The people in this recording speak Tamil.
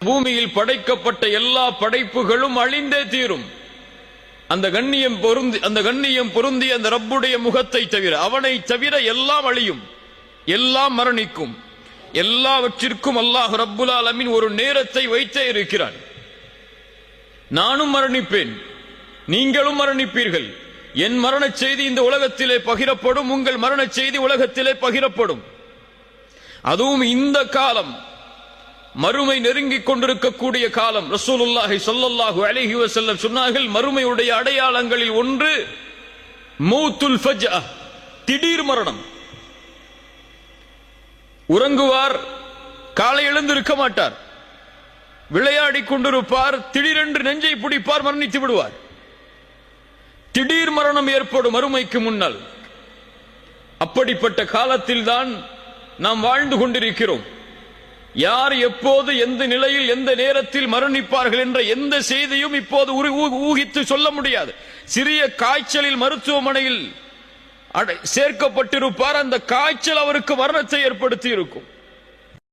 பூமியில் படைக்கப்பட்ட எல்லா படைப்புகளும் அழிந்தே தீரும். அந்த கண்ணியம் பொருந்திய அந்த ரப்புடைய முகத்தை தவிர, அவனை தவிர எல்லாம் அழியும், எல்லாம் மரணிக்கும். எல்லாவற்றிற்கும் அல்லாஹ் ரப்புல் ஆலமீன் ஒரு நேரத்தை வைத்தே இருக்கிறான். நானும் மரணிப்பேன், நீங்களும் மரணிப்பீர்கள். என் மரண செய்தி இந்த உலகத்திலே பகிரப்படும், உங்கள் மரண செய்தி உலகத்திலே பகிரப்படும். அதுவும் இந்த காலம் மறுமை நெருங்கிக் கொண்டிருக்கக்கூடிய காலம். ரசூலுல்லாஹி ஸல்லல்லாஹு அலைஹி வஸல்லம் சொன்னார்கள், மறுமையுடைய அடையாளங்களில் ஒன்று மௌத்துல் ஃபஜ்அ, திடீர் மரணம். உறங்குவார், காலை எழுந்திருக்க மாட்டார், விளையாடி கொண்டிருப்பார், திடீரென்று நெஞ்சை பிடிப்பார், மரணித்து விடுவார். திடீர் மரணம் ஏற்படும் மறுமைக்கு முன்னால். அப்படிப்பட்ட காலத்தில் தான் நாம் வாழ்ந்து கொண்டிருக்கிறோம். யார் எப்போது எந்த நிலையில் எந்த நேரத்தில் மரணிப்பார்கள் என்ற எந்த செய்தியும் இப்போது ஊகித்து சொல்ல முடியாது. சிறிய காய்ச்சலில் மருத்துவமனையில் சேர்க்கப்பட்டிருப்பார், அந்த காய்ச்சல் அவருக்கு மரணத்தை ஏற்படுத்தி இருக்கும்.